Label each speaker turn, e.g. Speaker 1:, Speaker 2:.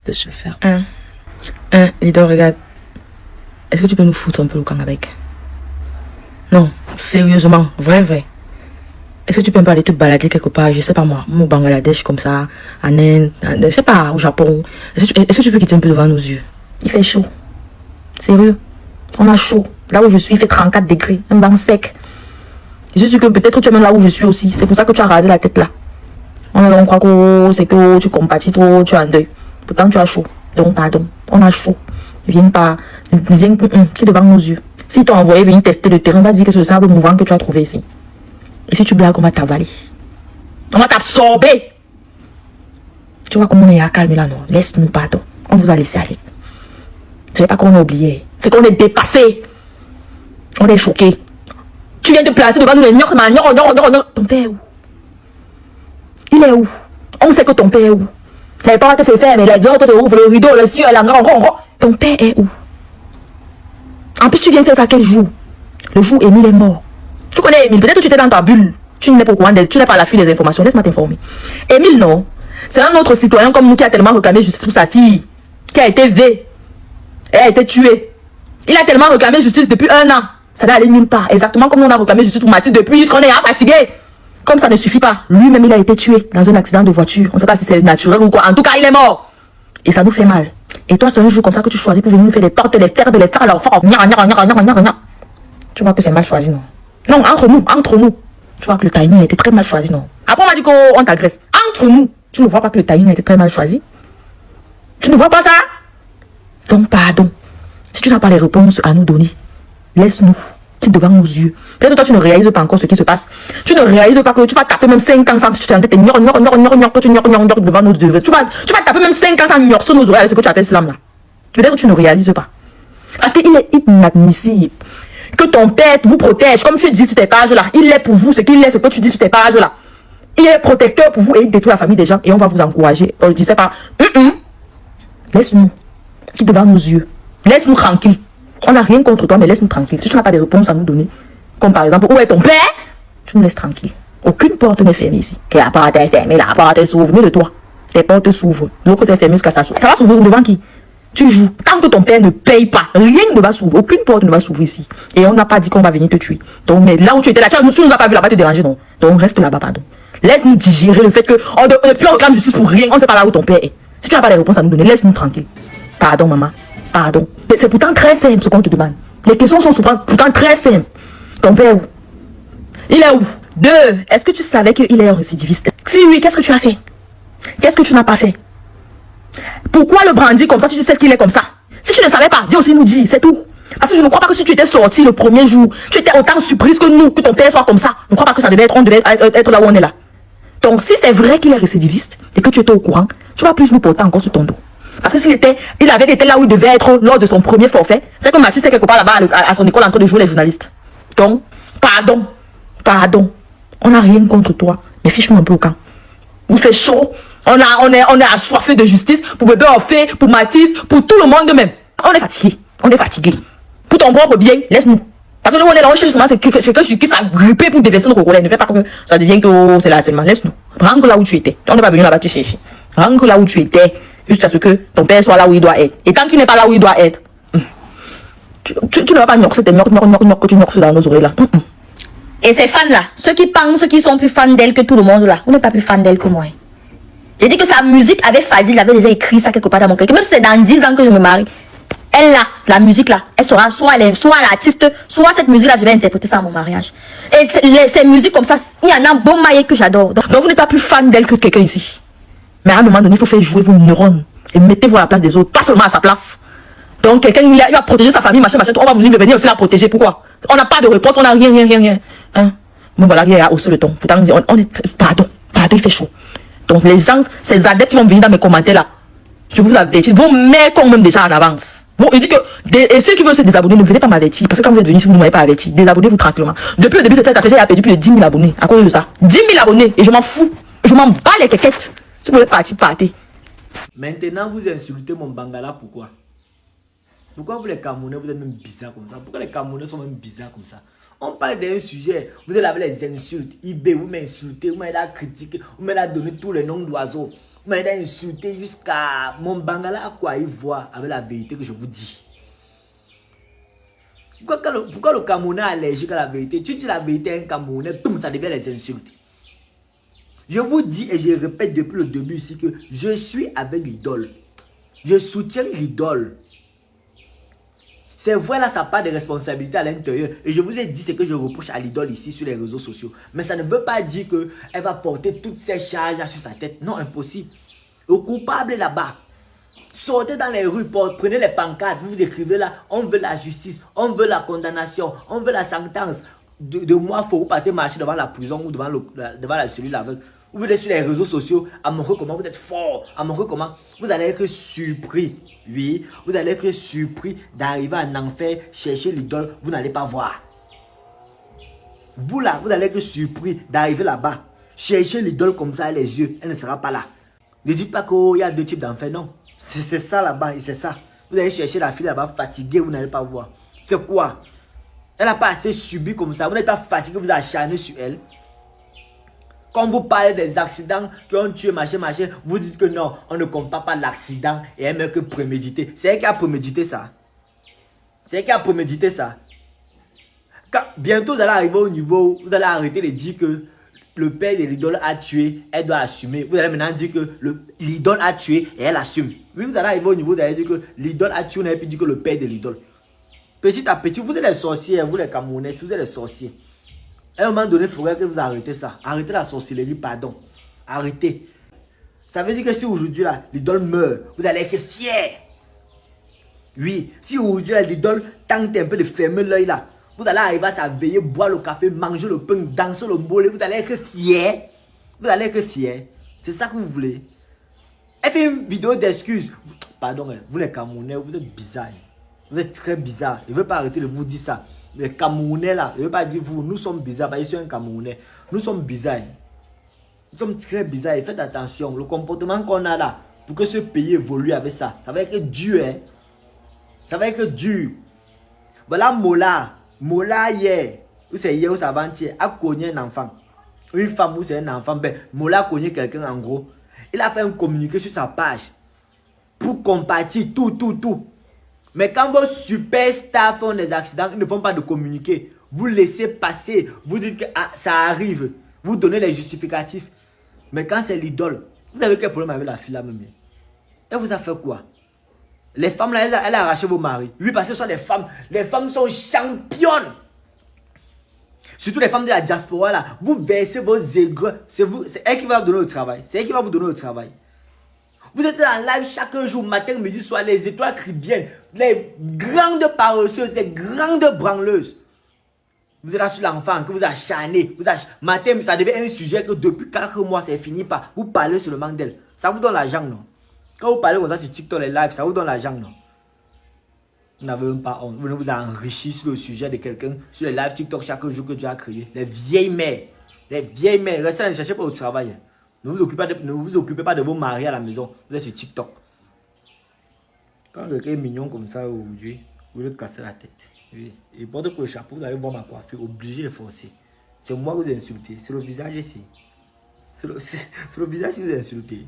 Speaker 1: de se faire.
Speaker 2: Lido, regarde. Est-ce que tu peux nous foutre un peu le camp avec? Non, sérieusement, vrai. Est-ce que tu peux pas aller te balader quelque part, je sais pas moi, au Bangladesh comme ça, en Inde, je sais pas, au Japon. Est-ce que tu peux quitter un peu devant nos yeux? Il fait chaud. Sérieux. On a chaud. Là où je suis, il fait 34 degrés. Un banc sec. Je suis sûr que peut-être tu es même là où je suis aussi. C'est pour ça que tu as rasé la tête là. On croit que c'est que tu compatis trop, tu es en deuil. Pourtant tu as chaud. Donc pardon. On a chaud. Ne viens pas. Ne viens qui est devant nos yeux. Si t'as envoyé venir tester le terrain, va dire que c'est le sable mouvant que tu as trouvé ici. Et si tu blagues, on va t'avaler. On va t'absorber. Tu vois comment on est à calme là, non? Laisse-nous, pardon. On vous a laissé aller. Ce n'est pas qu'on a oublié. C'est qu'on est dépassé. On est choqué. Tu viens de placer devant nous les gnocs. Ton père est où? Il est où? On sait que ton père est où? Les portes se ferment, les autres se ouvrent, le rideau, le ciel, ton père est où? En plus, tu viens faire ça quel jour? Le jour où Émile est mort. Tu connais Émile, peut-être que tu étais dans ta bulle. Tu n'es pas au courant, tu n'es pas à l'affût des informations. Laisse-moi t'informer. Émile, non. C'est un autre citoyen comme nous qui a tellement réclamé justice pour sa fille, qui a été V. Elle a été tuée. Il a tellement réclamé justice depuis 1 an. Ça n'a allé nulle part. Exactement comme on a réclamé justice pour Mathilde depuis qu'on est fatigué. Comme ça ne suffit pas. Lui-même, il a été tué dans un accident de voiture. On ne sait pas si c'est naturel ou quoi. En tout cas, il est mort. Et ça nous fait mal. Et toi, c'est un jour comme ça que tu choisis pour venir nous faire des portes, des fers, de les faire à leur fort. Tu vois que c'est mal choisi, non? Non, entre nous. Tu vois que le timing a été très mal choisi, non? Après, on m'a dit qu'on t'agresse. Entre nous, tu ne vois pas que le timing a été très mal choisi? Tu ne vois pas ça? Donc, pardon. Si tu n'as pas les réponses à nous donner, laisse-nous, quitte devant nos yeux. Peut-être que toi, tu ne réalises pas encore ce qui se passe. Tu ne réalises pas que tu vas taper même 5 ans sans que tu t'entêtes devant nos yeux. Tu vas taper même 5 ans sans ignorer nos oreilles avec ce que tu appelles slam là. Peut-être que tu ne réalises pas. Parce qu'il est inadmissible que ton père vous protège, comme tu dis sur tes pages là. Il est pour vous ce qu'il est, ce que tu dis sur tes pages là. Il est protecteur pour vous et il détruit la famille des gens et on va vous encourager. On ne disait pas, laisse-nous, quitte devant nos yeux. Laisse-nous tranquille. On n'a rien contre toi, mais laisse-nous tranquille. Si tu n'as pas de réponse à nous donner, comme par exemple, où est ton père? Tu nous laisses tranquille. Aucune porte n'est fermée ici. Que la porte est fermée, la porte s'ouvre. Mais de toi, tes portes s'ouvrent. L'autre c'est fermé jusqu'à ça s'ouvre. Ça va s'ouvrir devant qui? Tu joues. Tant que ton père ne paye pas, rien ne va s'ouvrir. Aucune porte ne va s'ouvrir ici. Et on n'a pas dit qu'on va venir te tuer. Donc, mais là où tu étais là, tu ne nous as pas vu là-bas te déranger, non? Donc, reste là-bas, pardon. Laisse-nous digérer le fait qu'on ne peut réclamer justice pour rien. On ne sait pas là où ton père est. Si tu n'as pas les réponses à nous donner, laisse-nous tranquille. Pardon, maman. Pardon. C'est pourtant très simple ce qu'on te demande. Les questions sont pourtant très simples. Ton père est où? Il est où? 2. Est-ce que tu savais qu'il est un récidiviste? Si oui, qu'est-ce que tu as fait? Qu'est-ce que tu n'as pas fait? Pourquoi le brandir comme ça si tu sais qu'il est comme ça? Si tu ne savais pas, viens aussi nous dire, c'est tout. Parce que je ne crois pas que si tu étais sorti le premier jour, tu étais autant surprise que nous, que ton père soit comme ça. Je ne crois pas que ça devait être, on devait être là où on est là. Donc si c'est vrai qu'il est récidiviste et que tu étais au courant, tu vas plus nous porter encore sur ton dos. Parce que il avait été là où il devait être lors de son premier forfait, c'est que Mathis est quelque part là-bas à son école en train de jouer les journalistes. Donc, pardon. On n'a rien contre toi, mais fiche-nous un peu au camp. Il fait chaud, on est assoiffé de justice pour bébé Orphée, pour Mathis, pour tout le monde même. On est fatigué. Pour ton propre bien, laisse-nous. Parce que nous on est là, on cherche justement c'est que qui s'agrippé pour déverser nos Congolais. Ne fais pas que ça devienne que c'est l'harcèlement. Laisse-nous. Rentre là où tu étais. On n'est pas venu là-bas te chercher. Rentre là où tu étais. Juste à ce que ton père soit là où il doit être. Et tant qu'il n'est pas là où il doit être, tu ne vas pas gnoxer tes que tu gnoxes dans nos oreilles là.
Speaker 3: Et ces fans-là, ceux qui sont plus fans d'elle que tout le monde là, vous n'êtes pas plus fan d'elle que moi. J'ai dit que sa musique avec Fadil, j'avais déjà écrit ça quelque part dans mon cœur. Même si c'est dans 10 ans que je me marie, elle là, la musique là, elle sera soit l'artiste, soit cette musique là, je vais interpréter ça à mon mariage. Et ces musiques comme ça, il y en a un bon maillet que j'adore.
Speaker 2: Donc vous n'êtes pas plus fan d'elle que quelqu'un ici. Mais à un moment donné, il faut faire jouer vos neurones et mettez-vous à la place des autres, pas seulement à sa place. Donc quelqu'un il va protéger sa famille, machin, on va venir aussi la protéger. Pourquoi? On n'a pas de réponse, on n'a rien. Hein? Bon voilà, il a haussé le ton. Pourtant, on est pardon, il fait chaud. Donc les gens, ces adeptes qui vont venir dans mes commentaires là, je vous avertis, vos mères comme même déjà en avance. Il dit que et ceux qui veulent se désabonner, ne venez pas m'avertir. Parce que quand vous êtes venus, si vous ne m'avez pas averti, désabonnez-vous tranquillement. Depuis le début de cette affaire, j'ai perdu plus de 10 000 abonnés à cause de ça. 10 000 abonnés et je m'en fous. Je m'en bats les quéquettes. Si vous voulez partir, partez.
Speaker 4: Maintenant, vous insultez mon Bangala, pourquoi? Pourquoi vous les Camerounais, vous êtes même bizarres comme ça? Pourquoi les Camerounais sont même bizarres comme ça? On parle d'un sujet, vous allez avec les insultes. IB, vous m'insultez, vous m'avez critiqué, vous m'avez donné tous les noms d'oiseaux. Vous m'avez insulté jusqu'à mon bangala à quoi il voit avec la vérité que je vous dis. Pourquoi le Camerounais est allergique à la vérité? Tu dis la vérité à un Camerounais, boum, ça devient les insultes. Je vous dis et je répète depuis le début ici que je suis avec l'idole. Je soutiens l'idole. C'est vrai là, ça part de responsabilité à l'intérieur. Et je vous ai dit ce que je reproche à l'idole ici sur les réseaux sociaux. Mais ça ne veut pas dire qu'elle va porter toutes ces charges sur sa tête. Non, impossible. Le coupable est là-bas. Sortez dans les rues, prenez les pancartes, vous écrivez là, on veut la justice, on veut la condamnation, on veut la sentence. De moi, il faut partir marcher devant la prison ou devant la cellule aveugle. Vous venez sur les réseaux sociaux à montrer comment vous êtes fort, à montrer comment vous allez être surpris. Oui, vous allez être surpris d'arriver en enfer, chercher l'idole, vous n'allez pas voir. Vous là, vous allez être surpris d'arriver là-bas, chercher l'idole comme ça, les yeux, elle ne sera pas là. Ne dites pas qu'il y a deux types d'enfer, non. C'est ça là-bas, c'est ça. Vous allez chercher la fille là-bas fatiguée, vous n'allez pas voir. C'est quoi? Elle n'a pas assez subi comme ça, vous n'êtes pas fatigué, vous acharnez sur elle. Quand vous parlez des accidents qui ont tué, machin, vous dites que non, on ne compare pas l'accident et elle même que prémédité. C'est elle qui a prémédité ça. C'est elle qui a prémédité ça. Bientôt, vous allez arriver au niveau où vous allez arrêter de dire que le père de l'idole a tué, elle doit assumer. Vous allez maintenant dire que l'idole a tué et elle assume. Oui, vous allez arriver au niveau où vous allez dire que l'idole a tué, on n'avait plus dit que le père de l'idole. Petit à petit, vous êtes les sorciers, vous les Camerounais, vous êtes les sorciers. À un moment donné, il faudrait que vous arrêtez ça. Arrêtez la sorcellerie, pardon. Arrêtez. Ça veut dire que si aujourd'hui, l'idole meurt, vous allez être fiers. Oui, si aujourd'hui, l'idole tente un peu de fermer l'œil là, vous allez arriver à s'éveiller, boire le café, manger le pain, danser le mbolé, vous allez être fiers. Vous allez être fiers. C'est ça que vous voulez. Elle fait une vidéo d'excuses. Pardon, vous les Camerounais, vous êtes bizarres. Vous êtes très bizarres. Je ne veux pas arrêter de vous dire ça. Les Camerounais là, je ne veux pas dire vous, nous sommes bizarres, parce que je suis un Camerounais. Nous sommes bizarres. Nous sommes très bizarres et faites attention. Le comportement qu'on a là, pour que ce pays évolue avec ça, ça va être dur. Hein? Ça va être dur. Voilà Mola hier, ou c'est hier ou c'est avant-hier, a connu un enfant. Une femme ou c'est un enfant. Ben, Mola a connu quelqu'un en gros. Il a fait un communiqué sur sa page pour compatir tout. Mais quand vos superstars font des accidents, ils ne font pas de communiqué. Vous laissez passer. Vous dites que ça arrive. Vous donnez les justificatifs. Mais quand c'est l'idole, vous avez quel problème avec la fille là même? Elle vous a fait quoi? Les femmes là, elle a arraché vos maris. Oui, parce que ce sont des femmes. Les femmes sont championnes. Surtout les femmes de la diaspora là. Vous versez vos aigreurs. C'est elle qui va vous donner le travail. C'est elle qui va vous donner le travail. Vous êtes en live chaque jour, matin, midi, soir, les étoiles crient bien. Les grandes paresseuses, les grandes branleuses. Vous êtes là sur l'enfant, que vous acharnez. Matin, ça devient un sujet que depuis 4 mois, c'est fini pas. Vous parlez seulement d'elle. Ça vous donne l'argent, non? Quand vous parlez comme ça sur TikTok, les lives, ça vous donne l'argent, non? Vous n'avez même pas honte. Vous vous enrichissez sur le sujet de quelqu'un, sur les lives TikTok chaque jour que Dieu a créé. Les vieilles mères. Restez là, ne cherchez pas au travail. Ne vous occupez pas de vos maris à la maison. Vous êtes sur TikTok. Quand quelqu'un est mignon comme ça aujourd'hui, vous voulez casser la tête. Oui. Et portez pour le chapeau, vous allez voir ma coiffure, obligé de forcer. C'est moi que vous insultez. C'est le visage ici. C'est le visage que vous insultez.